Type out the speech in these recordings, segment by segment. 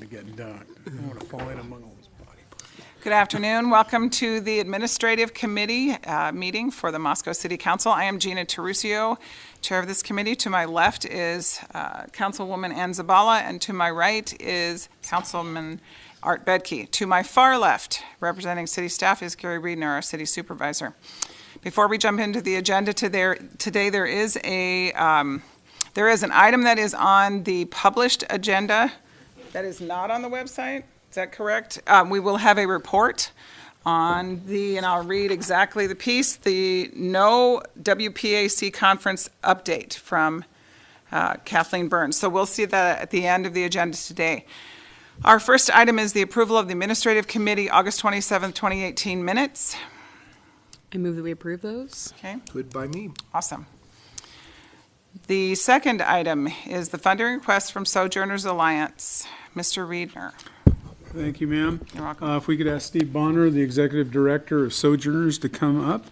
to get done. I don't want to fall in among all this body. Good afternoon. Welcome to the Administrative Committee meeting for the Moscow City Council. I am Gina Terusio, chair of this committee. To my left is Councilwoman Ann Zabala, and to my right is Councilman Art Bedke. To my far left, representing city staff, is Gary Riedner, our city supervisor. Before we jump into the agenda today, there is an item that is on the published agenda that is not on the website. Is that correct? We will have a report on and I'll read exactly the piece, the No WPAC Conference Update from Kathleen Burns. So we'll see that at the end of the agenda today. Our first item is the approval of the Administrative Committee August 27th, 2018 minutes. I move that we approve those. Okay. Good by me. Awesome. The second item is the funding request from Sojourners Alliance. Mr. Riedner. Thank you, ma'am. You're welcome. If we could ask Steve Bonner, the Executive Director of Sojourners, to come up.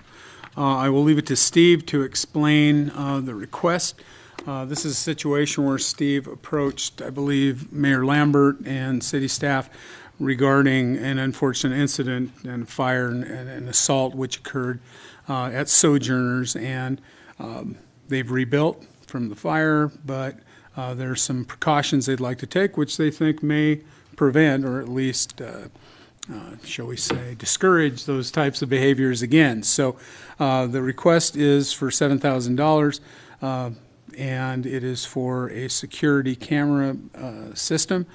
I will leave it to Steve to explain the request. This is a situation where Steve approached, I believe, Mayor Lambert and city staff regarding an unfortunate incident and fire and assault which occurred at Sojourners, and they've rebuilt from the fire, but there are some precautions they'd like to take which they think may prevent, or at least, shall we say, discourage those types of behaviors again. So the request is for $7,000, and it is for a security camera system.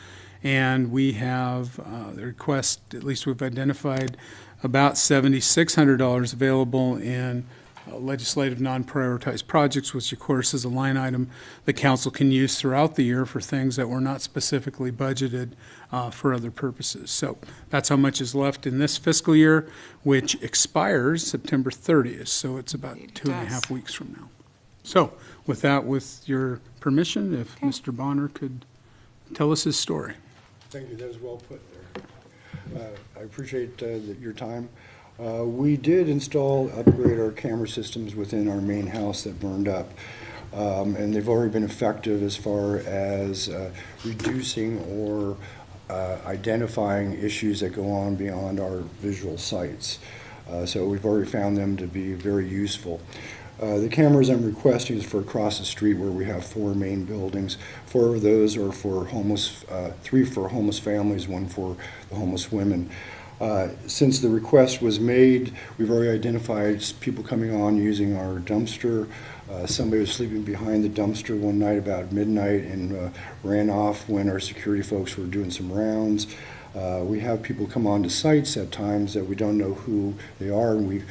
And we have the request, at least we've identified about $7,600 available in legislative non-prioritized projects, which of course is a line item the council can use throughout the year for things that were not specifically budgeted for other purposes. So that's how much is left in this fiscal year, which expires September 30th. So it's about 2.5 weeks from now. So with that, with your permission, if Mr. Bonner could tell us his story. Thank you. That was well put there. I appreciate your time. We did upgrade our camera systems within our main house that burned up, and they've already been effective as far as reducing or identifying issues that go on beyond our visual sights. So we've already found them to be very useful. The cameras I'm requesting is for across the street where we have 4 main buildings. 4 of those are for homeless, 3 for homeless families, 1 for the homeless women. Since the request was made, we've already identified people coming on using our dumpster. Somebody was sleeping behind the dumpster one night about midnight and ran off when our security folks were doing some rounds. We have people come on to sites at times that we don't know who they are, and we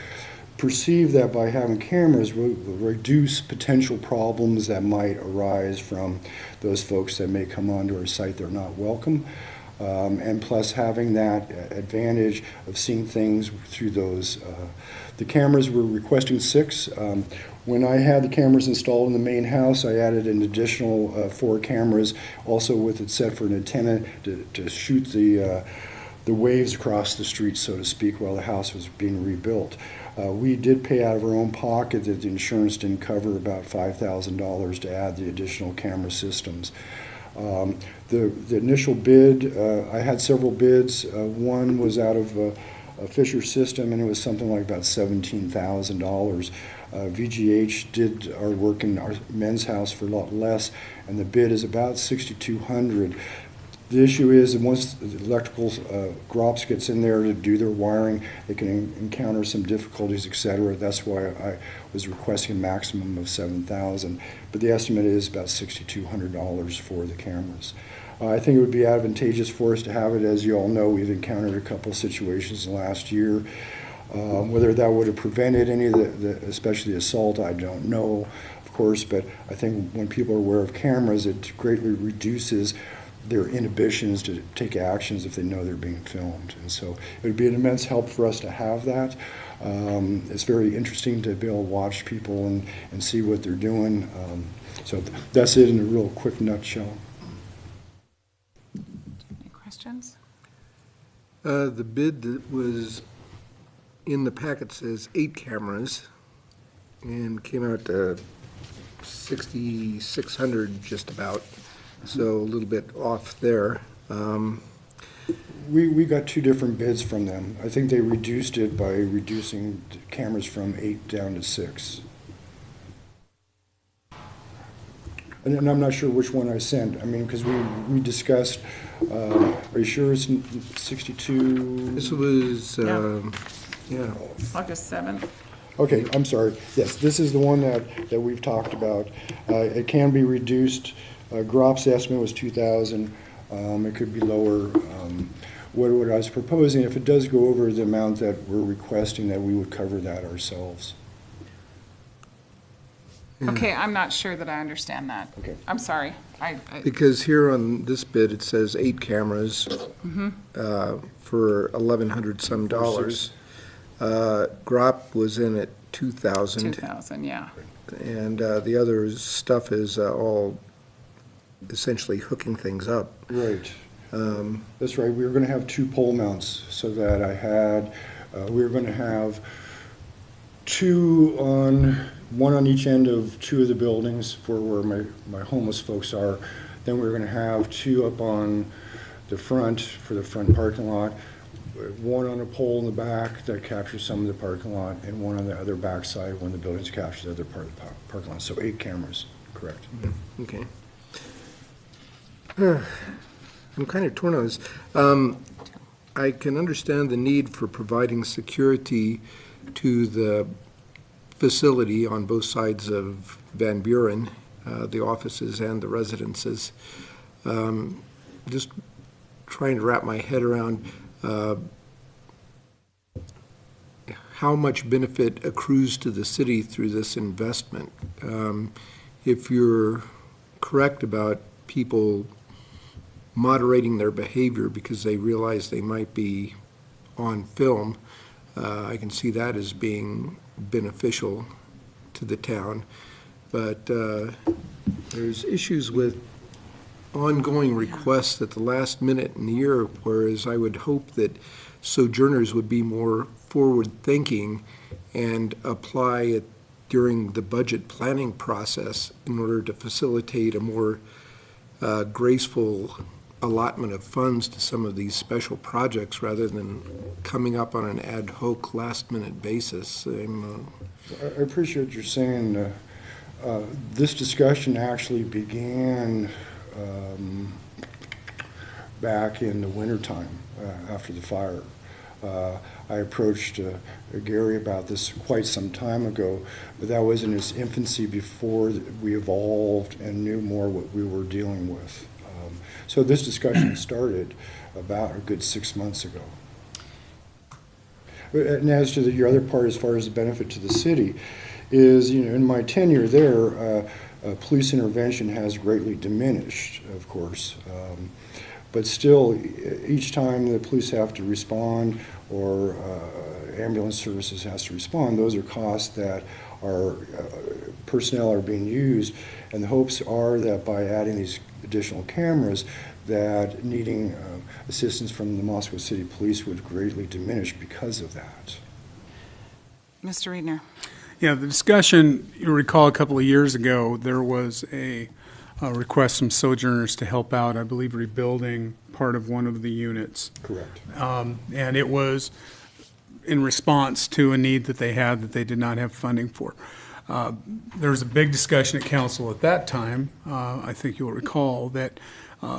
perceive that by having cameras we'll reduce potential problems that might arise from those folks that may come onto our site that are not welcome. And plus having that advantage of seeing things through those. The cameras, we're requesting 6. When I had the cameras installed in the main house, I added an additional 4 cameras, also with it set for an antenna to shoot the waves across the street, so to speak, while the house was being rebuilt. We did pay out of our own pocket that the insurance didn't cover, about $5,000 to add the additional camera systems. The initial bid, I had several bids. One was out of a Fisher system, and it was something like about $17,000. VGH did our work in our men's house for a lot less, and the bid is about $6,200. The issue is that once the electrical GROPS gets in there to do their wiring, they can encounter some difficulties, etc. That's why I was requesting a maximum of $7,000. But the estimate is about $6,200 for the cameras. I think it would be advantageous for us to have it. As you all know, we've encountered a couple of situations last year. Whether that would have prevented any of especially the assault, I don't know, of course. But I think when people are aware of cameras, it greatly reduces their inhibitions to take actions if they know they're being filmed. And so it would be an immense help for us to have that. It's very interesting to be able to watch people and see what they're doing. So that's it in a real quick nutshell. Any questions? The bid that was in the packet says 8 cameras and came out to 6,600 just about. So a little bit off there. We got two different bids from them. I think they reduced it by reducing the cameras from 8 down to 6. And I'm not sure which one I sent. I mean, because we discussed, are you sure it's 62? This was, yeah. August 7th. Okay, I'm sorry. Yes, this is the one that we've talked about. It can be reduced. Grop's estimate was 2,000. It could be lower. What I was proposing, if it does go over the amount that we're requesting, that we would cover that ourselves. Okay, I'm not sure that I understand that. Okay. I'm sorry. Because here on this bid, it says 8 cameras for $1,100 some dollars. Grop was in at 2,000. 2,000, yeah. And the other stuff is all essentially hooking things up. Right. That's right. We were going to have 2 pole mounts, so that we were going to have 1 on each end of 2 of the buildings for where my homeless folks are. Then we were going to have 2 up on the front for the front parking lot, 1 on a pole in the back that captures some of the parking lot, and 1 on the other back side when the buildings capture the other part of the parking lot. So 8 cameras, correct. Okay. I'm kind of torn on this. I can understand the need for providing security to the facility on both sides of Van Buren, the offices and the residences. Just trying to wrap my head around how much benefit accrues to the city through this investment. If you're correct about people moderating their behavior because they realize they might be on film, I can see that as being beneficial to the town. But there's issues with ongoing requests at the last minute in the year, whereas I would hope that sojourners would be more forward-thinking and apply it during the budget planning process in order to facilitate a more graceful allotment of funds to some of these special projects rather than coming up on an ad hoc last-minute basis. I appreciate what you're saying. This discussion actually began back in the wintertime after the fire. I approached Gary about this quite some time ago, but that was in its infancy before we evolved and knew more what we were dealing with. So this discussion started about a good 6 months ago. And as to your other part, as far as the benefit to the city, is, in my tenure there, police intervention has greatly diminished, of course. But still, each time the police have to respond or ambulance services has to respond, those are costs that our personnel are being used. And the hopes are that by adding these additional cameras, that needing assistance from the Moscow City Police would greatly diminish because of that. Mr. Reedner. Yeah, the discussion, you recall a couple of years ago, there was a request from sojourners to help out, I believe, rebuilding part of one of the units. Correct. And it was in response to a need that they had that they did not have funding for. There was a big discussion at council at that time. I think you'll recall that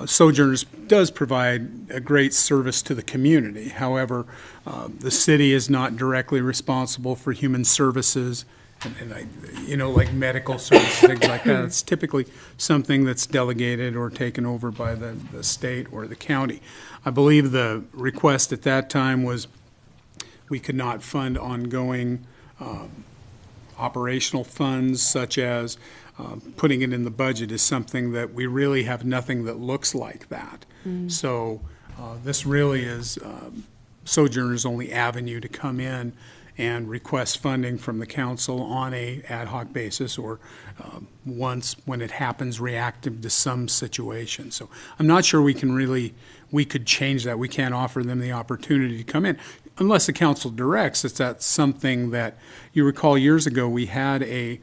Sojourners does provide a great service to the community. However, the city is not directly responsible for human services and like medical services, things like that. It's typically something that's delegated or taken over by the state or the county. I believe the request at that time was we could not fund ongoing operational funds, such as putting it in the budget is something that we really have nothing that looks like that. So this really is Sojourner's only avenue to come in and request funding from the council on a ad hoc basis or once when it happens reactive to some situation. So I'm not sure we could change that. We can't offer them the opportunity to come in unless the council directs. That's something that you recall years ago we had a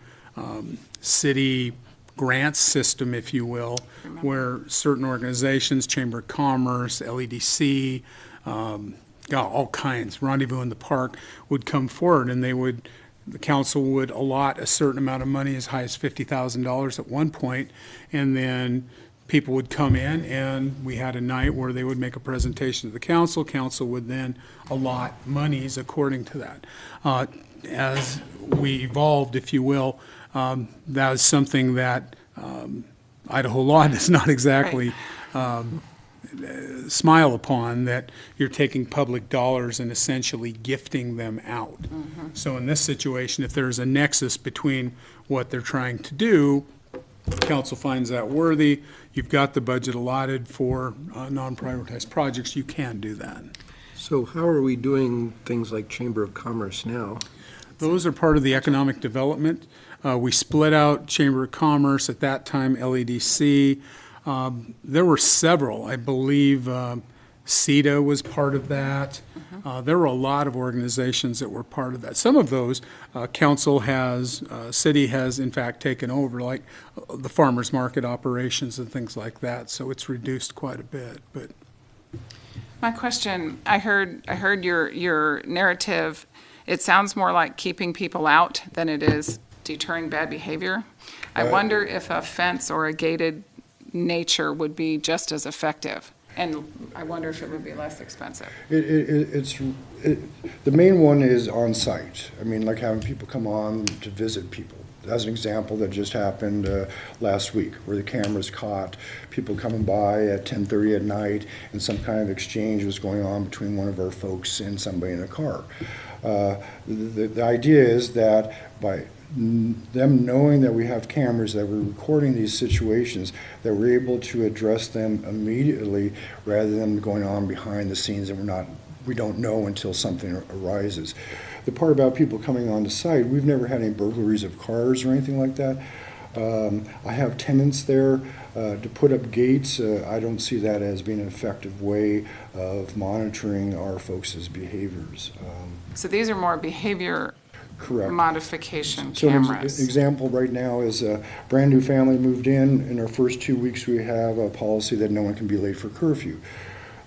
city grants system, if you will, where certain organizations, Chamber of Commerce, LEDC, all kinds, Rendezvous in the Park, would come forward, and the council would allot a certain amount of money, as high as $50,000 at one point, and then people would come in, and we had a night where they would make a presentation to the council. Council would then allot monies according to that. As we evolved, if you will, that is something that Idaho law does not exactly smile upon, that you're taking public dollars and essentially gifting them out. So in this situation, if there's a nexus between what they're trying to do, council finds that worthy, you've got the budget allotted for non-prioritized projects, you can do that. So how are we doing things like Chamber of Commerce now? Those are part of the economic development. We split out Chamber of Commerce, at that time LEDC. There were several, I believe CETA was part of that. There were a lot of organizations that were part of that. Some of those city has in fact taken over, like the farmers market operations and things like that. So it's reduced quite a bit. But My question, I heard your narrative. It sounds more like keeping people out than it is deterring bad behavior. I wonder if a fence or a gated nature would be just as effective, and I wonder if it would be less expensive. The main one is on site. I mean, like having people come on to visit people. That's an example that just happened last week, where the cameras caught people coming by at 10:30 at night, and some kind of exchange was going on between one of our folks and somebody in a car. The idea is that by them knowing that we have cameras, that we're recording these situations, that we're able to address them immediately rather than going on behind the scenes, and we don't know until something arises. The part about people coming on the site, we've never had any burglaries of cars or anything like that. I have tenants there to put up gates. I don't see that as being an effective way of monitoring our folks' behaviors. So these are more behavior Correct. modification So an cameras. example right now is a brand-new family moved in. In our first 2 weeks, we have a policy that no one can be late for curfew.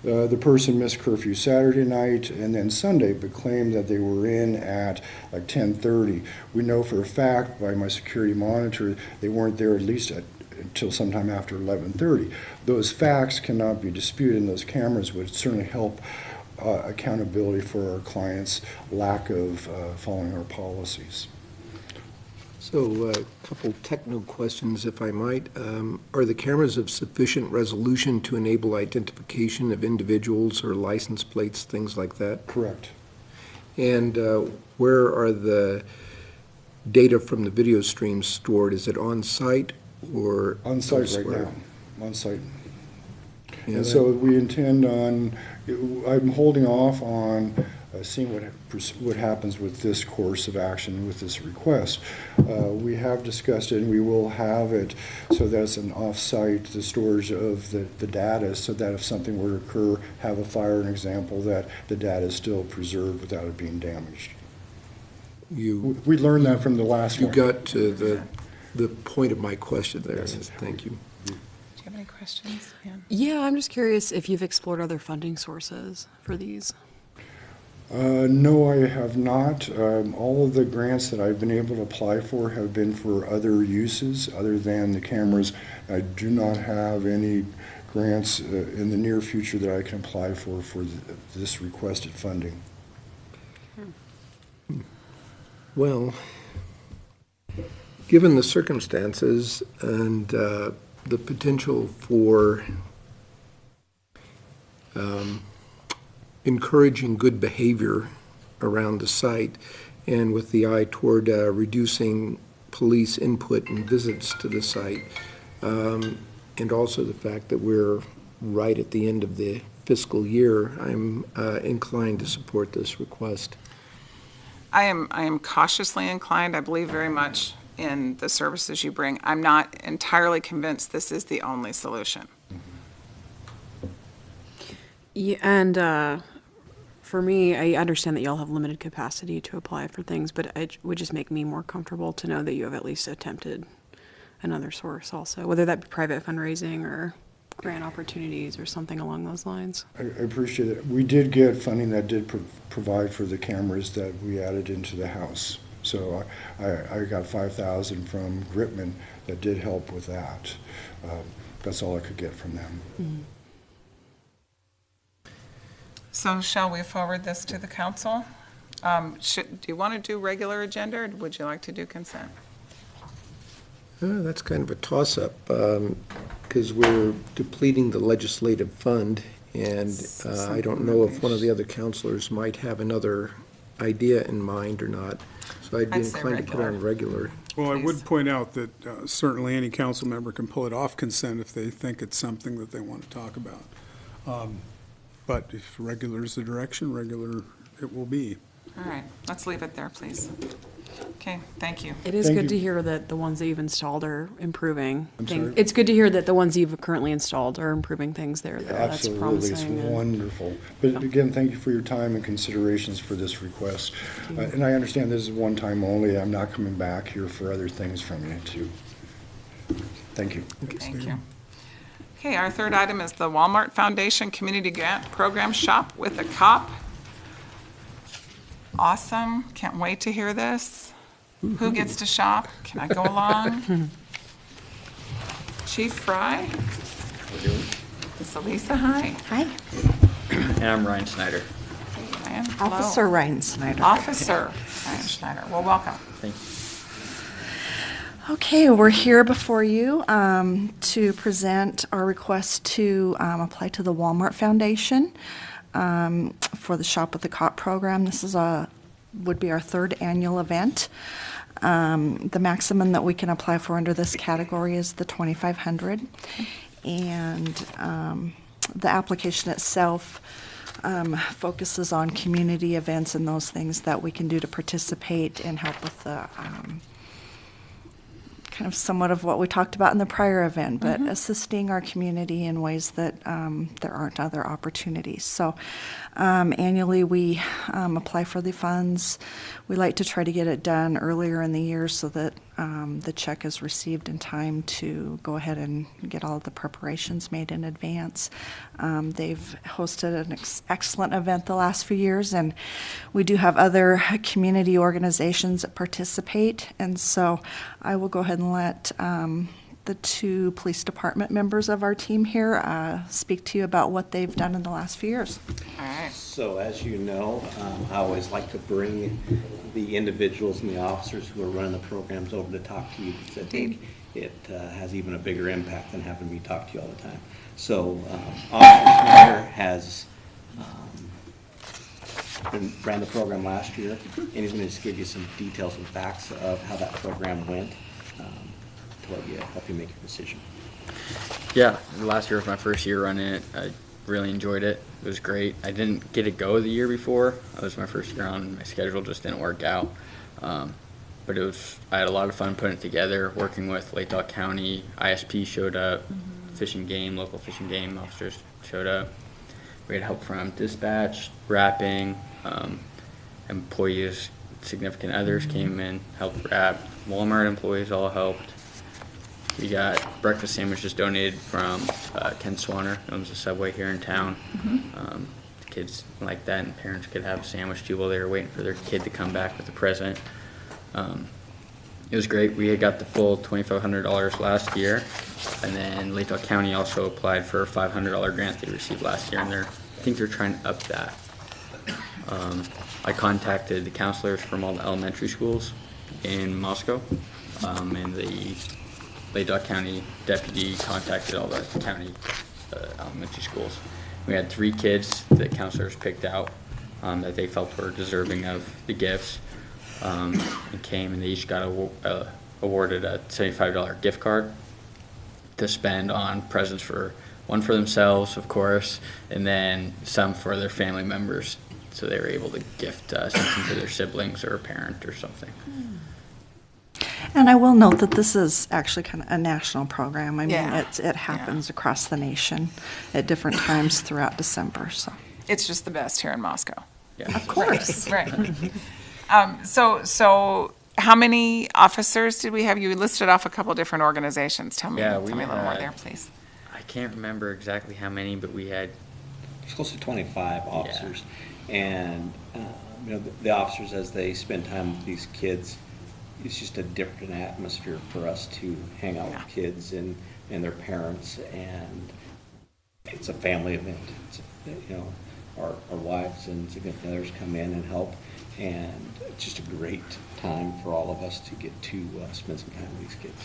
The person missed curfew Saturday night and then Sunday, but claimed that they were in at like 10:30. We know for a fact by my security monitor they weren't there at least until sometime after 11:30. Those facts cannot be disputed, and those cameras would certainly help accountability for our clients' lack of following our policies. So a couple technical questions, if I might. Are the cameras of sufficient resolution to enable identification of individuals or license plates, things like that? Correct. And where are the data from the video streams stored? Is it on site or On site elsewhere? right now. On site. Yeah, And so we intend on, I'm holding off on seeing what happens with this course of action, with this request. We have discussed it, and we will have it so that it's an off-site, the storage of the data, so that if something were to occur, have a fire, an example, that the data is still preserved without it being damaged. We learned that from the last You one. got to the point of my question there. Yes. Thank you. Do you have any questions? Ann? Yeah, I'm just curious if you've explored other funding sources for these. No, I have not. All of the grants that I've been able to apply for have been for other uses other than the cameras. I do not have any grants in the near future that I can apply for this requested funding. Well, given the circumstances and the potential for encouraging good behavior around the site, and with the eye toward reducing police input and visits to the site, and also the fact that we're right at the end of the fiscal year, I'm inclined to support this request. I am cautiously inclined. I believe very much in the services you bring. I'm not entirely convinced this is the only solution. Yeah, and for me, I understand that y'all have limited capacity to apply for things, but it would just make me more comfortable to know that you have at least attempted another source also, whether that be private fundraising or grant opportunities or something along those lines. I appreciate it. We did get funding that did provide for the cameras that we added into the house. So I got 5,000 from Gritman that did help with that. That's all I could get from them. Mm-hmm. So shall we forward this to the council? Do you want to do regular agenda, or would you like to do consent? That's kind of a toss-up, because we're depleting the legislative fund, and I don't know if one of the other counselors might have another idea in mind or not. So I'd be I'd say inclined to put on regular. Well, I Please. would point out that certainly any council member can pull it off consent if they think it's something that they want to talk about. But if regular is the direction, regular it will be. All right, let's leave it there, please. Okay, thank you. It is Thank good you. to hear that the ones that you've installed are improving. I'm sorry? It's good to hear that the ones you've currently installed are improving things there, though. That's Absolutely, it's promising. and- wonderful. But again, thank you for your time and considerations for this request. And I understand this is one time only. I'm not coming back here for other things from you, too. Thank you. Thank you. Okay, our third item is the Walmart Foundation Community Grant Program Shop with a Cop. Awesome, can't wait to hear this. Who gets to shop? Can I go along? Chief Fry? Is Elisa, hi. Hi, And I'm Ryan Snyder. Ryan, hello. Officer Ryan Snyder. Officer Ryan Schneider, well, welcome. Thank you. Okay, we're here before you to present our request to apply to the Walmart Foundation for the Shop with the Cop program. This would be our third annual event. The maximum that we can apply for under this category is the $2,500. And the application itself focuses on community events and those things that we can do to participate and help with the kind of somewhat of what we talked about in the prior event, but assisting our community in ways that there aren't other opportunities. So annually we apply for the funds. We like to try to get it done earlier in the year so that the check is received in time to go ahead and get all of the preparations made in advance. They've hosted an excellent event the last few years, and we do have other community organizations that participate, and so I will go ahead and let the two police department members of our team here speak to you about what they've done in the last few years. All right, So as you know, I always like to bring the individuals and the officers who are running the programs over to talk to you, because I think it has even a bigger impact than having me talk to you all the time. So Officer Schneider has ran the program last year, and he's going to just give you some details and facts of how that program went to help you make your decision. Yeah, last year was my first year running it. I really enjoyed it. It was great. I didn't get to go the year before. It was my first year on. My schedule just didn't work out. But I had a lot of fun putting it together, working with Lake County. ISP showed up, local fishing game officers showed up. We had help from dispatch, wrapping, employees, significant others came in, helped wrap. Walmart employees all helped. We got breakfast sandwiches donated from Ken Swanner, who owns a Subway here in town. Kids like that, and parents could have a sandwich too while they were waiting for their kid to come back with a present. It was great. We had got the full $2,500 last year, and then Lake County also applied for a $500 grant they received last year, and I think they're trying to up that. I contacted the counselors from all the elementary schools in Moscow, and the Lake County deputy contacted all the county elementary schools. We had 3 kids that counselors picked out that they felt were deserving of the gifts, and came, and they each got awarded a $75 gift card to spend on presents one for themselves, of course, and then some for their family members, so they were able to gift something to their siblings or a parent or something. And I will note that this is actually kind of a national program. I mean, Yeah. it happens across the nation at different times throughout December, so. it's just the best here in Moscow. Yeah. Of course. Right. So how many officers did we have? You listed off a couple different organizations. Tell me Yeah, a we little more had- there, please. I can't remember exactly how many, but we had, It's close to 25 officers. And, you know, the officers, as they spend time with these kids, it's just a different atmosphere for us to hang out Yeah. with kids and their parents, and it's a family event. It's, you know, our wives and significant others come in and help, and it's just a great time for all of us to get to spend some time with these kids.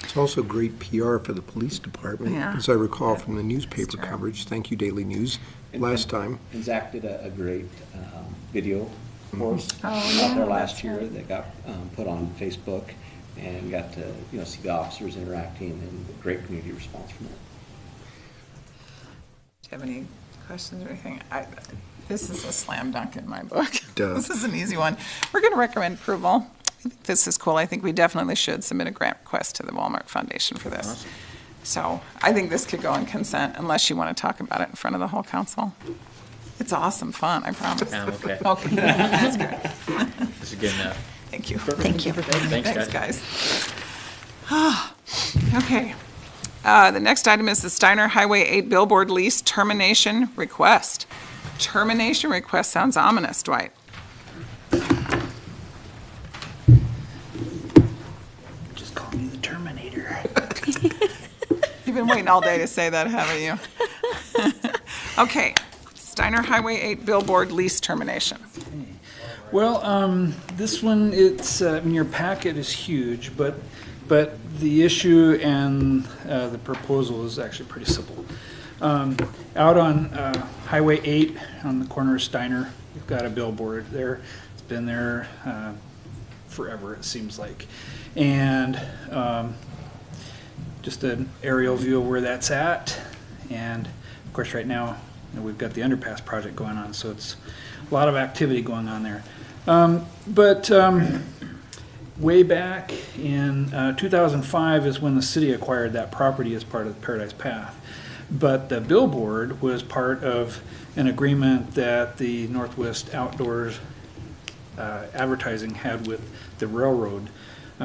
It's also great PR for the police department, Yeah. as I recall from the newspaper true. coverage. Thank you, Daily News, last time. And Zach did a great video for us Oh, out yeah, there last that's year right. that got put on Facebook, and got to, you know, see the officers interacting, and great community response from that. Do you have any questions or anything? This is a slam dunk in my book. Duh. This is an easy one. We're going to recommend approval. I think this is cool. I think we definitely should submit a grant request to the Walmart Foundation for this. Awesome. So I think this could go in consent unless you want to talk about it in front of the whole council. It's awesome fun, I promise. I'm okay. Okay, that's good. This is good enough. Thank you. Thank you. Thanks, Thanks, guys. guys. Okay. The next item is the Styner Highway 8 Billboard Lease Termination Request. Termination request sounds ominous, Dwight. Just call me the Terminator. You've been waiting all day to say that, haven't you? Okay, Styner Highway 8 Billboard Lease Termination. Well, this one, it's, in your packet is huge, but the issue and the proposal is actually pretty simple. Out on Highway 8 on the corner of Styner, you've got a billboard there. It's been there forever, it seems like. And just an aerial view of where that's at. And of course, right now, you know, we've got the underpass project going on, so it's a lot of activity going on there. But way back in 2005 is when the city acquired that property as part of the Paradise Path. But the billboard was part of an agreement that the Northwest Outdoors Advertising had with the railroad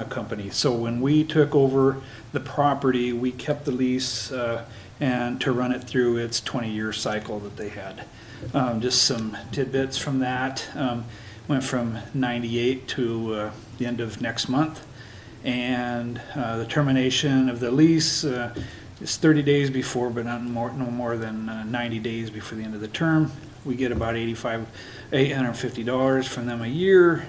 company. So when we took over the property, we kept the lease and to run it through its 20-year cycle that they had. Just some tidbits from that. Went from 98 to the end of next month. And the termination of the lease is 30 days before, but no more than 90 days before the end of the term. We get about $850 from them a year.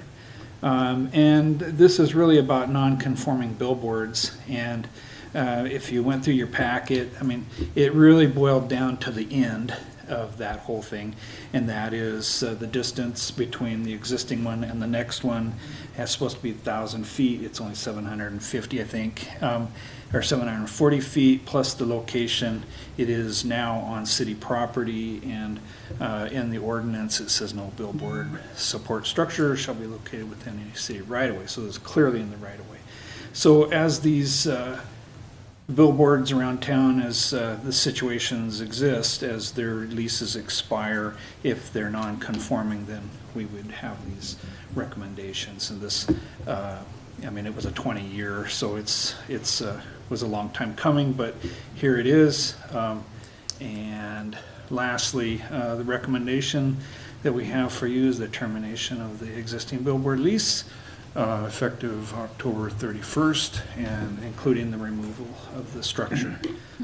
And this is really about non-conforming billboards. And if you went through your packet, I mean, it really boiled down to the end of that whole thing, and that is the distance between the existing one and the next one is supposed to be 1,000 feet. It's only 750, I think, or 740 feet, plus the location. It is now on city property, and in the ordinance it says no billboard support structure shall be located within any city right-of-way, so it's clearly in the right-of-way. So as these billboards around town, as the situations exist, as their leases expire, if they're non-conforming, then we would have these recommendations. And this, I mean, it was a 20-year, so it's was a long time coming, but here it is. And lastly, the recommendation that we have for you is the termination of the existing billboard lease, effective October 31st, and including the removal of the structure,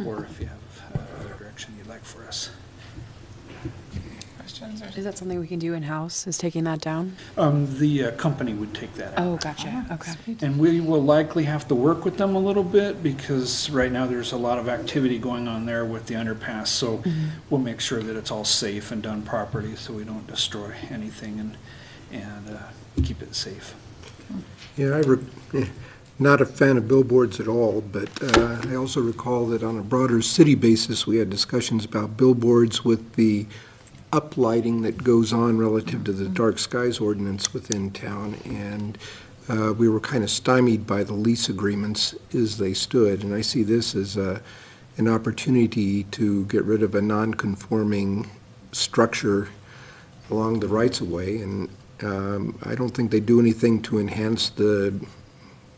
or if you have other direction you'd like for us. Questions? Is that something we can do in-house, is taking that down? The company would take that out. Oh, gotcha, okay. And we will likely have to work with them a little bit, because right now there's a lot of activity going on there with the underpass. So we'll make sure that it's all safe and done properly, so we don't destroy anything, and keep it safe. Yeah, not a fan of billboards at all, but I also recall that on a broader city basis, we had discussions about billboards with the uplighting that goes on relative to the dark skies ordinance within town, and we were kind of stymied by the lease agreements as they stood, and I see this as an opportunity to get rid of a non-conforming structure along the rights-of-way, and I don't think they do anything to enhance the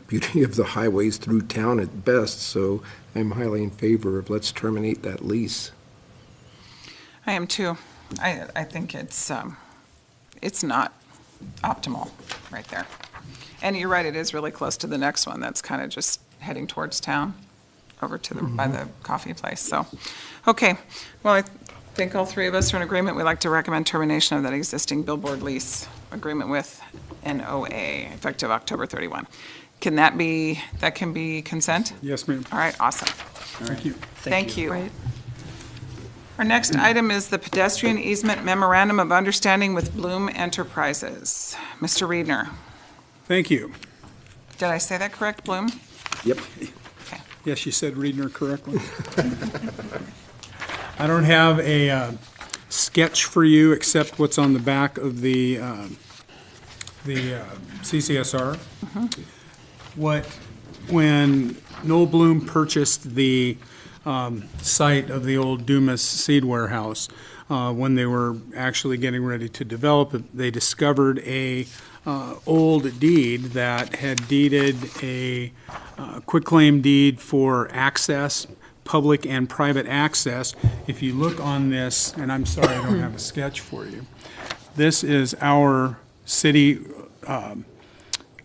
beauty of the highways through town at best, so I'm highly in favor of let's terminate that lease. I am too. I think it's not optimal right there. And you're right, it is really close to the next one that's kind of just heading towards town, over to the, by the coffee place, so. Okay, well, I think all three of us are in agreement. We'd like to recommend termination of that existing billboard lease agreement with NOA, effective October 31. Can that be consent? Yes, ma'am. All right, awesome. Thank you. Thank you. Our next item is the pedestrian easement memorandum of understanding with Bloom Enterprises. Mr. Reedner, Thank you. did I say that correct, Bloom? Yep. Okay. Yes, you said Reedner correctly. I don't have a sketch for you except what's on the back of the CCSR. When Noel Bloom purchased the site of the old Dumas Seed Warehouse, when they were actually getting ready to develop it, they discovered a old deed that had deeded a quitclaim deed for access, public and private access. If you look on this, and I'm sorry I don't have a sketch for you, this is our city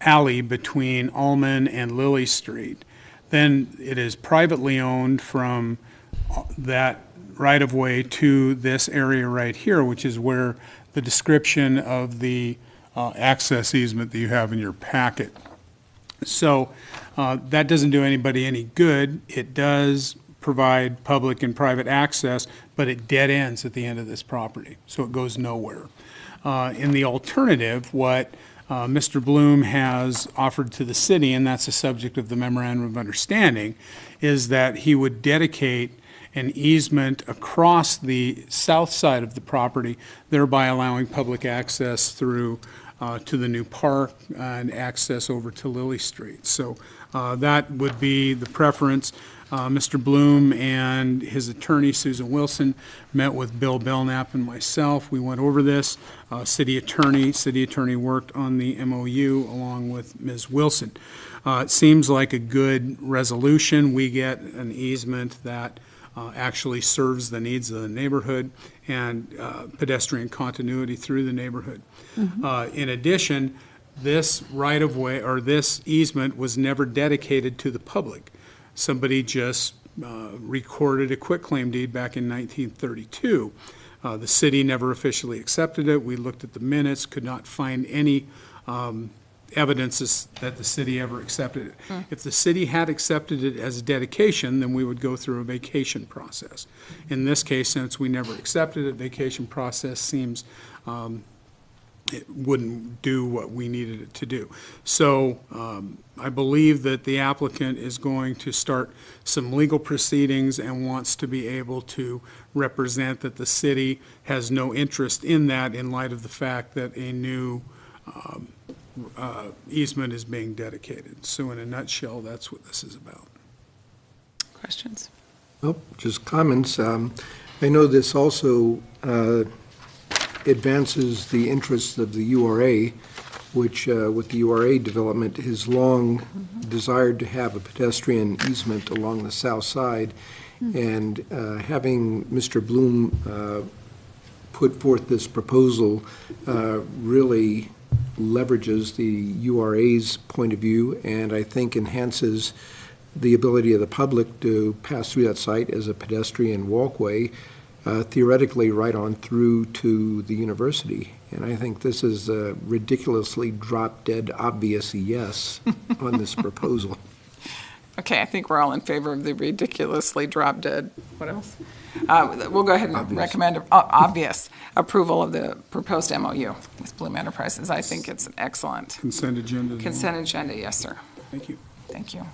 alley between Alman and Lily Street. Then it is privately owned from that right-of-way to this area right here, which is where the description of the access easement that you have in your packet. So that doesn't do anybody any good. It does provide public and private access, but it dead ends at the end of this property, so it goes nowhere. In the alternative, what Mr. Bloom has offered to the city, and that's the subject of the memorandum of understanding, is that he would dedicate an easement across the south side of the property, thereby allowing public access through to the new park and access over to Lily Street. So that would be the preference. Mr. Bloom and his attorney, Susan Wilson, met with Bill Belknap and myself. We went over this. City attorney worked on the MOU along with Ms. Wilson. It seems like a good resolution. We get an easement that actually serves the needs of the neighborhood and pedestrian continuity through the neighborhood. In addition, this right-of-way, or this easement, was never dedicated to the public. Somebody just recorded a quitclaim deed back in 1932. The city never officially accepted it. We looked at the minutes, could not find any evidences that the city ever accepted it. If the city had accepted it as a dedication, then we would go through a vacation process. In this case, since we never accepted it, vacation process seems it wouldn't do what we needed it to do. So I believe that the applicant is going to start some legal proceedings and wants to be able to represent that the city has no interest in that in light of the fact that a new easement is being dedicated. So in a nutshell, that's what this is about. Questions? Well, just comments. I know this also advances the interests of the URA, which with the URA development has long desired to have a pedestrian easement along the south side. And having Mr. Bloom put forth this proposal really leverages the URA's point of view, and I think enhances the ability of the public to pass through that site as a pedestrian walkway, theoretically right on through to the university. And I think this is a ridiculously drop-dead obvious yes on this proposal. Okay, I think we're all in favor of the ridiculously drop-dead, what else? We'll go ahead and recommend obvious approval of the proposed MOU with Bloom Enterprises. I think it's an excellent Consent agenda. consent agenda. Yes, sir. Thank you. Thank you.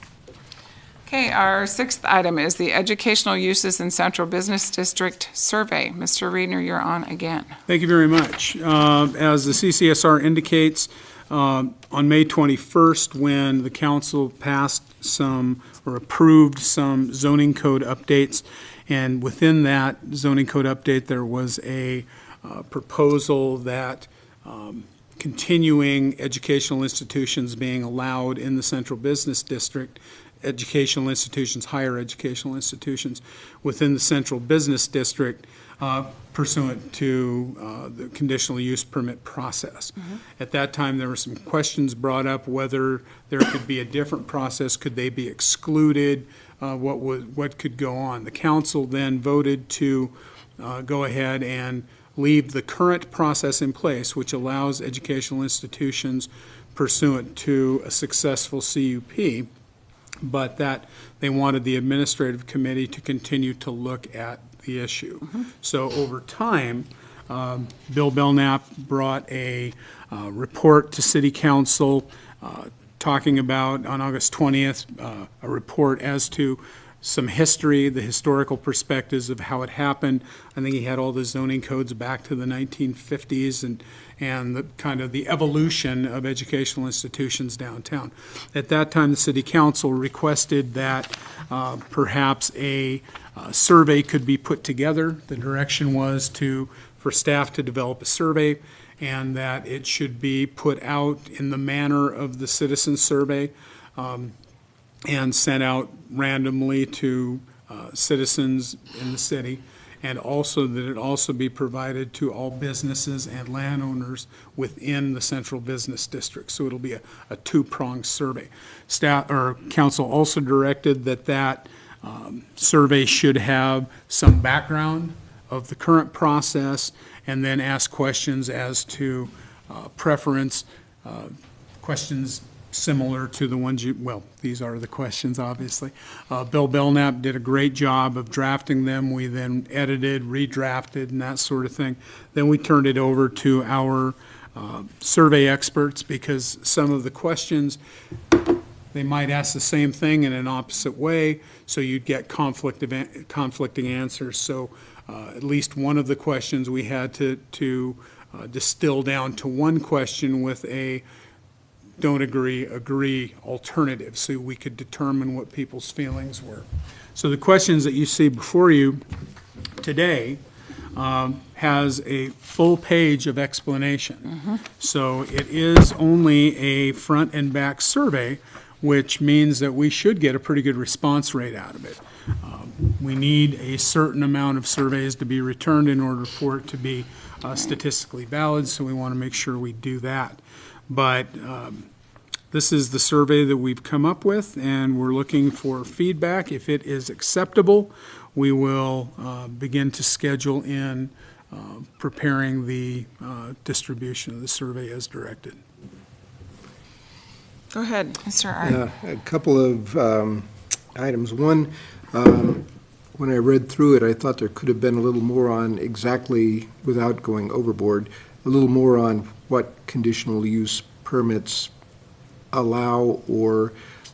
Okay, our sixth item is the Educational Uses in Central Business District Survey. Mr. Reedner, you're on again. Thank you very much. As the CCSR indicates, on May 21st, when the council passed some or approved some zoning code updates, and within that zoning code update, there was a proposal that continuing educational institutions being allowed in the central business district, educational institutions, higher educational institutions within the central business district pursuant to the conditional use permit process. At that time, there were some questions brought up whether there could be a different process, could they be excluded, what could go on. The council then voted to go ahead and leave the current process in place, which allows educational institutions pursuant to a successful CUP, but that they wanted the administrative committee to continue to look at the issue. So over time, Bill Belknap brought a report to City Council talking about, on August 20th, a report as to some history, the historical perspectives of how it happened. I think he had all the zoning codes back to the 1950s and the kind of the evolution of educational institutions downtown. At that time, the City Council requested that perhaps a survey could be put together. The direction was for staff to develop a survey, and that it should be put out in the manner of the citizen survey and sent out randomly to citizens in the city, and also that it also be provided to all businesses and landowners within the central business district. So it'll be a two-pronged survey. Staff or council also directed that survey should have some background of the current process, and then ask questions as to preference, questions similar to the ones these are the questions, obviously. Bill Belknap did a great job of drafting them. We then edited, redrafted, and that sort of thing. Then we turned it over to our survey experts, because some of the questions, they might ask the same thing in an opposite way, so you'd get conflicting answers. So at least one of the questions we had to distill down to one question with a don't agree alternative, so we could determine what people's feelings were. So the questions that you see before you today has a full page of explanation. So it is only a front and back survey, which means that we should get a pretty good response rate out of it. We need a certain amount of surveys to be returned in order for it to be statistically valid, so we want to make sure we do that. But this is the survey that we've come up with, and we're looking for feedback. If it is acceptable, we will begin to schedule in preparing the distribution of the survey as directed. Go ahead, Mr. Art. A couple of items. One, when I read through it, I thought there could have been a little more on exactly, without going overboard, a little more on what conditional use permits allow or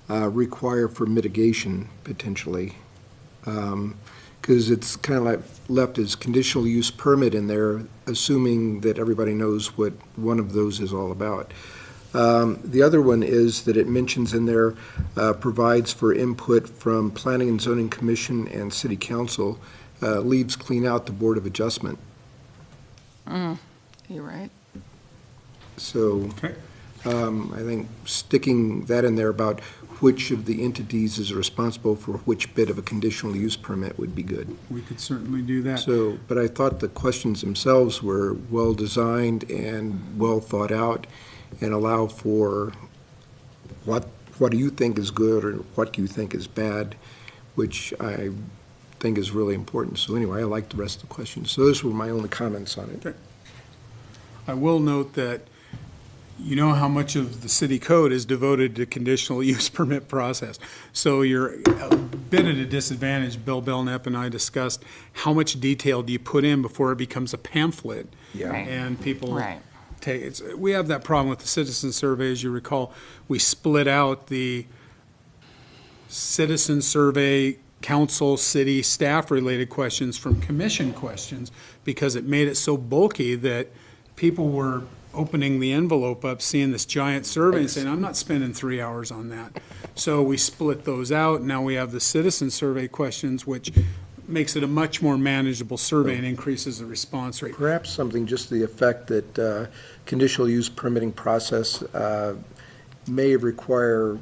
require for mitigation, potentially. Because it's kind of like left as conditional use permit in there, assuming that everybody knows what one of those is all about. The other one is that it mentions in there, provides for input from Planning and Zoning Commission and City Council, leaves clean out the Board of Adjustment. You're right. So Okay. I think sticking that in there about which of the entities is responsible for which bit of a conditional use permit would be good. We could certainly do that. So, but I thought the questions themselves were well-designed and well thought out, and allow for what do you think is good or what do you think is bad, which I think is really important. So anyway, I like the rest of the questions. So those were my only comments on it. Okay. I will note that you know how much of the city code is devoted to conditional use permit process. So you're a bit at a disadvantage. Bill Belknap and I discussed how much detail do you put in before it becomes a pamphlet. Yeah. Right. And people Right. we have that problem with the citizen survey. As you recall, we split out the citizen survey, council, city, staff-related questions from commission questions, because it made it so bulky that people were opening the envelope up, seeing this giant survey and saying, I'm not spending 3 hours on that. So we split those out. Now we have the citizen survey questions, which makes it a much more manageable survey and increases the response rate. Perhaps something just to the effect that conditional use permitting process may require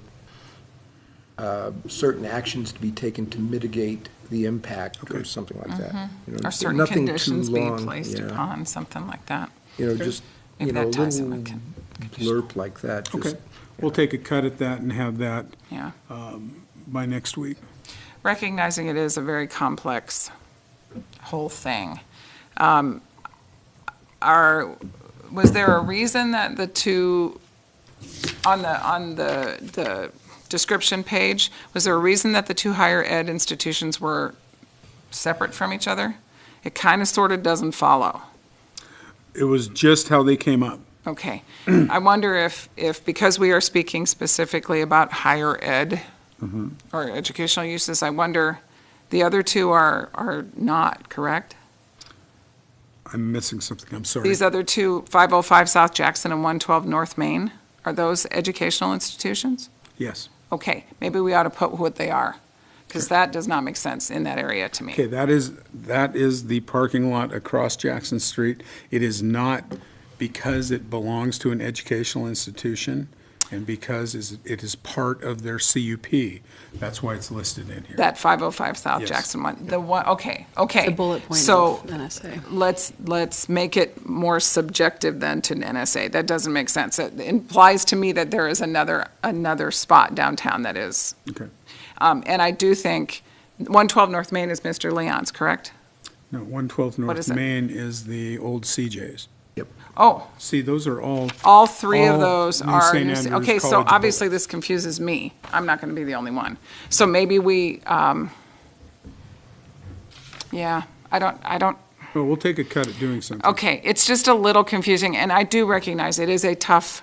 certain actions to be taken to mitigate the impact or something like that. You know, Or certain nothing too conditions be long, placed yeah. upon, something like that. You know, just, Maybe you know, a that ties in little with blurb like that. just- Okay, we'll take a cut at that and have that Yeah. by next week. Recognizing it is a very complex whole thing. Was there a reason that the two, on the description page, was there a reason that the two higher ed institutions were separate from each other? It kind of sort of doesn't follow. It was just how they came up. Okay. I wonder if because we are speaking specifically about higher ed or educational uses, I wonder, the other two are not, correct? I'm missing something, I'm sorry. These other two, 505 South Jackson and 112 North Main, are those educational institutions? Yes. Okay, maybe we ought to put what they are, because that does not make sense in that area to me. Okay, that is the parking lot across Jackson Street. It is not because it belongs to an educational institution and because it is part of their CUP. That's why it's listed in here. That 505 South Yes. Jackson one, the one, okay. The bullet point So of NSA. let's make it more subjective then to NSA. That doesn't make sense. It implies to me that there is another spot downtown that is. Okay. And I do think 112 North Main is Mr. Leon's, correct? No, 112 What North is it? Main is the old CJ's. Oh, See, those are all three of All those New are. St. New- Andrews Okay, so College obviously buildings. this confuses me. I'm not going to be the only one. So maybe we, yeah, I don't, Well, we'll take a cut at doing something. okay, it's just a little confusing, and I do recognize it is a tough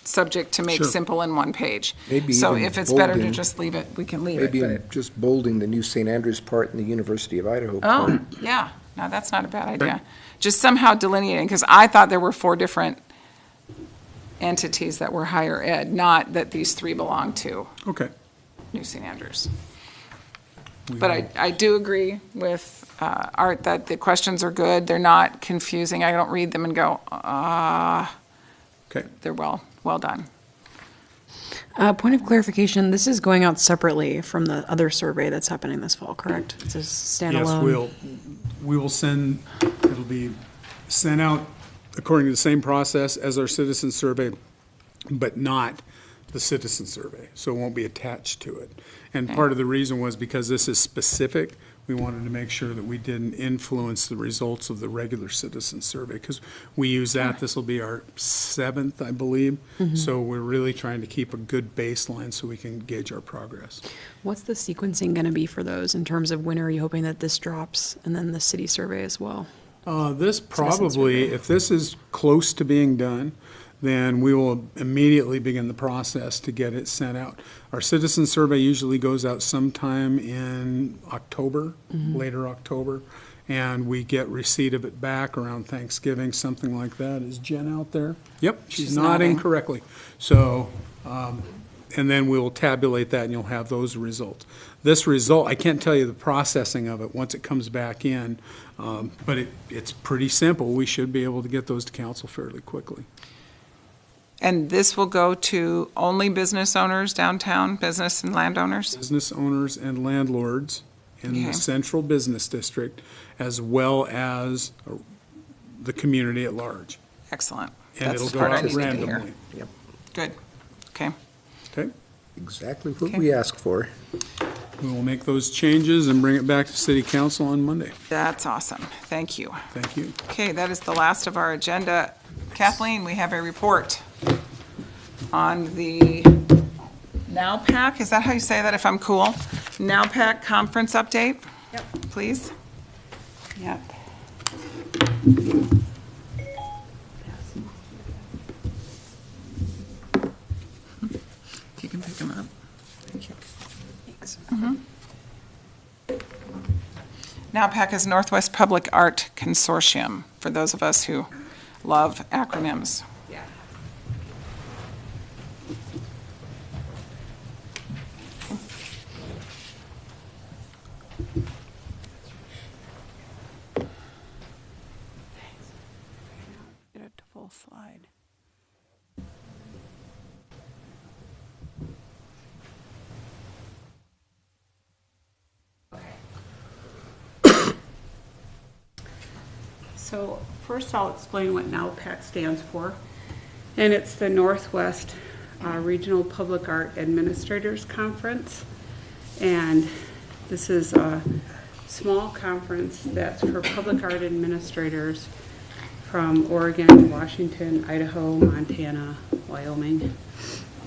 subject to make Sure. simple in one page. Maybe So even if it's better to bolding. just leave it, we can leave it. Maybe but in just bolding the new St. Andrews part and the University of Idaho part. Oh, yeah, no, that's not a bad idea. Just somehow delineating, because I thought there were 4 different entities that were higher ed, not that these 3 belong to Okay. New St. Andrews. But I do agree with Art that the questions are good, they're not confusing, I don't read them and go, Okay. they're well done. Point of clarification, this is going out separately from the other survey that's happening this fall, correct? It's a standalone. Yes, we will send, it'll be sent out according to the same process as our citizen survey, but not the citizen survey, so it won't be attached to it. And part of the reason was because this is specific, we wanted to make sure that we didn't influence the results of the regular citizen survey, because we use that, this will be our 7th, I believe. So we're really trying to keep a good baseline so we can gauge our progress. What's the sequencing going to be for those in terms of when are you hoping that this drops and then the city survey as well? This probably, if this is close to being done, then we will immediately begin the process to get it sent out. Our citizen survey usually goes out sometime in October, later October, and we get receipt of it back around Thanksgiving, something like that. Is Jen out there? Yep, she's nodding nodding. correctly. So, and then we'll tabulate that and you'll have those results. This result, I can't tell you the processing of it once it comes back in, but it's pretty simple. We should be able to get those to council fairly quickly. And this will go to only business owners downtown, business and landowners? Business owners and landlords in Okay. the central business district, as well as the community at large. Excellent. And That's it'll the go part I out needed to hear. randomly. Yep, Good, okay. Okay? exactly what Okay. we asked for. We will make those changes and bring it back to city council on Monday. That's awesome. Thank you. Thank you. Okay, that is the last of our agenda. Kathleen, we have a report on the NowPack, is that how you say that, if I'm cool? NowPack conference update? Yep. Please? Yep. If you can pick them up. Thank you. Thanks. NowPack is Northwest Public Art Consortium, for those of us who love acronyms. So first I'll explain what NOWPAC stands for. And it's the Northwest Regional Public Art Administrators Conference. And this is a small conference that's for public art administrators from Oregon, Washington, Idaho, Montana, Wyoming.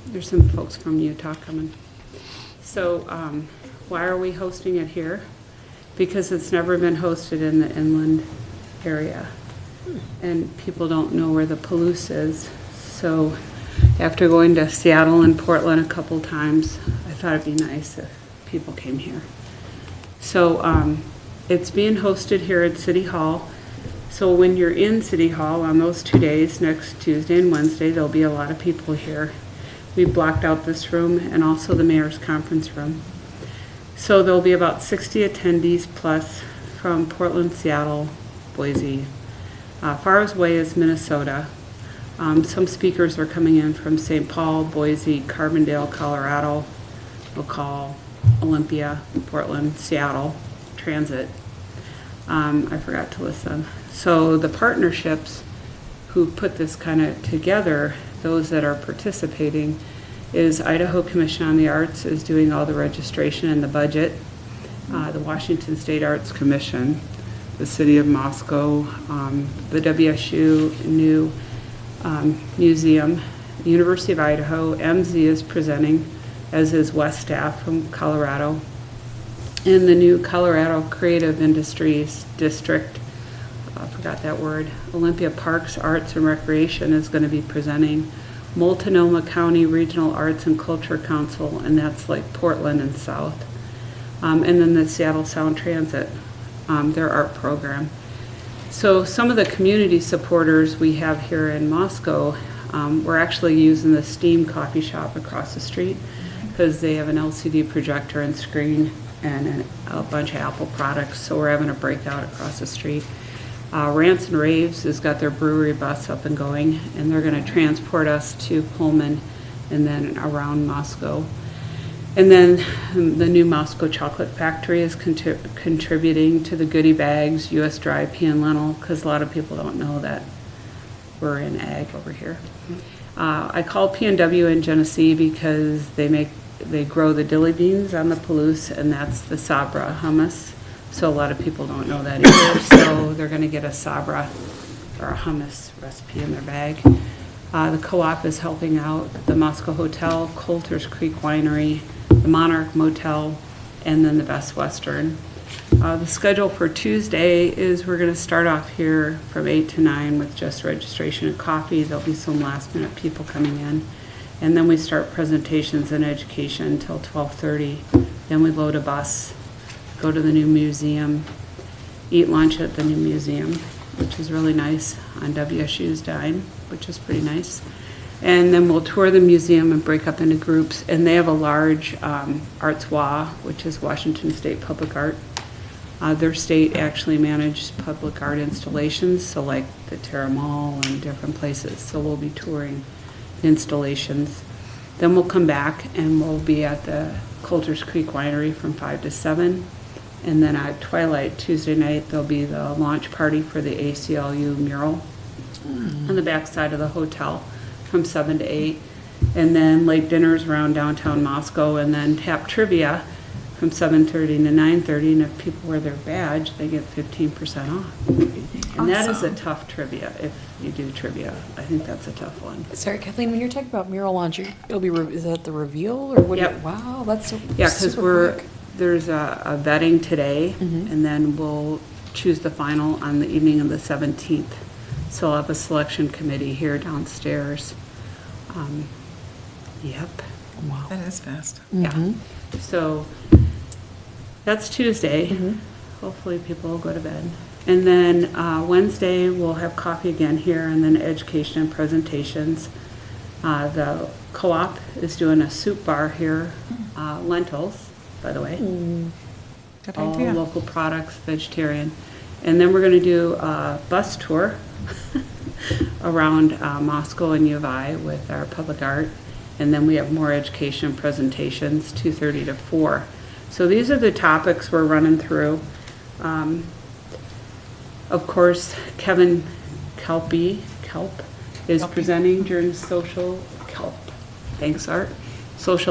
There's some folks from Utah coming. So why are we hosting it here? Because it's never been hosted in the inland area. And people don't know where the Palouse is. So after going to Seattle and Portland a couple times, I thought it'd be nice if people came here. So it's being hosted here at City Hall. So when you're in City Hall on those 2 days, next Tuesday and Wednesday, there'll be a lot of people here. We blocked out this room and also the mayor's conference room. So there'll be about 60 attendees plus from Portland, Seattle, Boise. Far away is Minnesota. Some speakers are coming in from St. Paul, Boise, Carbondale, Colorado, McCall, Olympia, Portland, Seattle, Transit. I forgot to list them. So the partnerships who put this kind of together, those that are participating, is Idaho Commission on the Arts is doing all the registration and the budget. The Washington State Arts Commission, the City of Moscow, the WSU new museum, the University of Idaho, MZ is presenting, as is West Staff from Colorado, and the new Colorado Creative Industries District, I forgot that word, Olympia Parks, Arts and Recreation is going to be presenting, Multnomah County Regional Arts and Culture Council, and that's like Portland and South, and then the Seattle Sound Transit, their art program. So some of the community supporters we have here in Moscow, we're actually using the Steam coffee shop across the street because they have an LCD projector and screen and a bunch of Apple products, so we're having a breakout across the street. Rants and Raves has got their brewery bus up and going, and they're going to transport us to Pullman and then around Moscow. And then the new Moscow Chocolate Factory is contributing to the goodie bags, U.S. Dry Pea and Lentil, because a lot of people don't know that we're in ag over here. I call P&W in Genesee because they grow the dilly beans on the Palouse, and that's the Sabra hummus. So a lot of people don't know that either. So they're going to get a Sabra or a hummus recipe in their bag. The co-op is helping out the Moscow Hotel, Coulter's Creek Winery, the Monarch Motel, and then the Best Western. The schedule for Tuesday is we're going to start off here from 8 to 9 with just registration and coffee. There'll be some last minute people coming in. And then we start presentations and education until 12:30. Then we load a bus, go to the new museum, eat lunch at the new museum, which is really nice, on WSU's dime, which is pretty nice. And then we'll tour the museum and break up into groups. And they have a large Arts WA, which is Washington State Public Art. Their state actually managed public art installations, so like the Terra Mall and different places. So we'll be touring installations. Then we'll come back and we'll be at the Coulter's Creek Winery from 5 to 7. And then at twilight Tuesday night, there'll be the launch party for the ACLU mural on the back side of the hotel from 7 to 8. And then late dinners around downtown Moscow, and then tap trivia from 7:30 to 9:30. And if people wear their badge, they get 15% off. And that is a tough trivia if you do trivia. I think that's a tough one. Sorry, Kathleen, when you're talking about mural launch, it'll be, is that the reveal or what? Yep. Wow, that's so Yeah, because super quick. there's a vetting today, and then we'll choose the final on the evening of the 17th. So I'll have a selection committee here downstairs. Yep. Wow. That is fast. Yeah. So that's Tuesday. Hopefully people will go to bed. And then Wednesday, we'll have coffee again here, and then education and presentations. The co-op is doing a soup bar here, lentils, by the way. Good All idea. local products, vegetarian. And then we're going to do a bus tour around Moscow and U of I with our public art. And then we have more education presentations, 2:30 to 4. So these are the topics we're running through. Of course, Kevin Kelp is presenting during social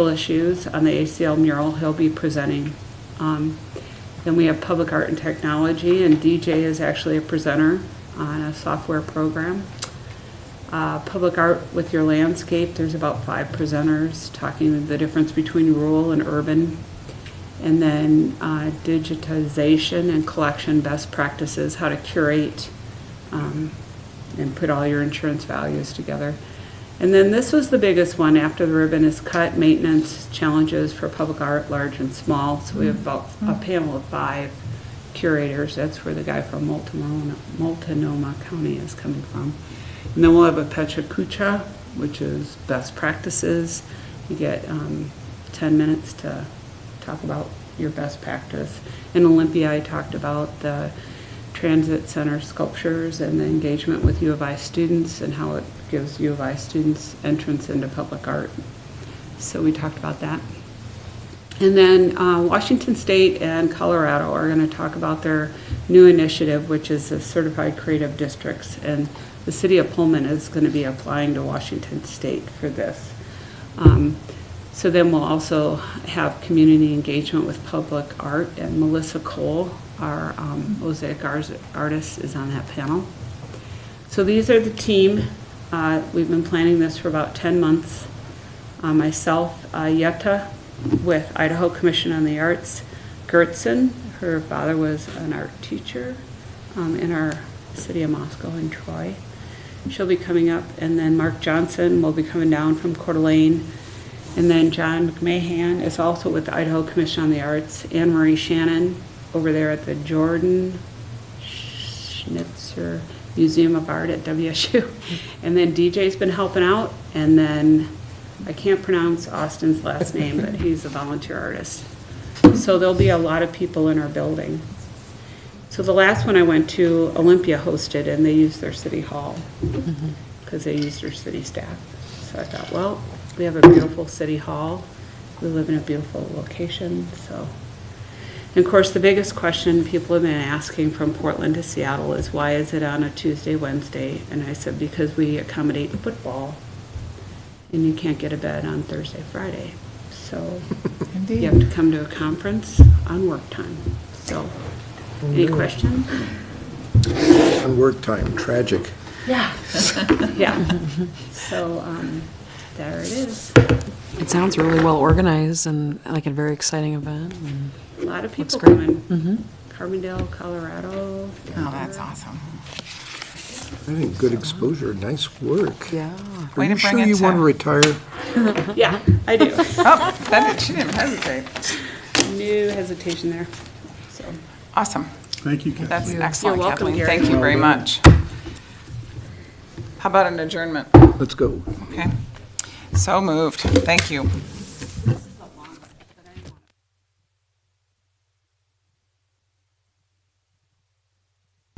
issues on the ACL mural. He'll be presenting. Then we have public art and technology, and DJ is actually a presenter on a software program. Public art with your landscape, there's about 5 presenters talking the difference between rural and urban. And then digitization and collection best practices, how to curate and put all your insurance values together. And then this was the biggest one after the ribbon is cut, maintenance challenges for public art, large and small. So we have about a panel of 5 curators. That's where the guy from Multnomah County is coming from. And then we'll have a Pecha Kucha, which is best practices. You get 10 minutes to talk about your best practice. In Olympia, I talked about the transit center sculptures and the engagement with U of I students and how it gives U of I students entrance into public art. So we talked about that. And then Washington State and Colorado are going to talk about their new initiative, which is the Certified Creative Districts. And the city of Pullman is going to be applying to Washington State for this. So then we'll also have community engagement with public art, and Melissa Cole, our mosaic artist, is on that panel. So these are the team. We've been planning this for about 10 months. Myself, Yetta, with Idaho Commission on the Arts, Gertson, her father was an art teacher in our city of Moscow and Troy. She'll be coming up, and then Mark Johnson will be coming down from Coeur d'Alene. And then John McMahon is also with the Idaho Commission on the Arts. Anne Marie Shannon over there at the Jordan Schnitzer Museum of Art at WSU. And then DJ's been helping out. And then I can't pronounce Austin's last name, but he's a volunteer artist. So there'll be a lot of people in our building. So the last one I went to, Olympia hosted, and they used their city hall because they used their city staff. So I thought, well, we have a beautiful city hall. We live in a beautiful location. So, and of course, the biggest question people have been asking from Portland to Seattle is why is it on a Tuesday, Wednesday? And I said because we accommodate football, and you can't get a bed on Thursday, Friday. So you have to come to a conference on work time. So, any questions? On work time, tragic. Yeah. Yeah. So there it is. It sounds really well organized and like a very exciting event. And A lot of people great. coming. Carbondale, Colorado. Oh, that's awesome. I think good exposure, nice work. yeah. Are Way to you bring sure it you to- want to retire? Yeah, I do. Oh, she didn't hesitate. No hesitation there. So, Awesome. Thank you, Kathy. That's excellent, You're welcome, Kathleen. Gary. Thank you very much. How about an adjournment? Let's go. Okay. So moved. Thank you.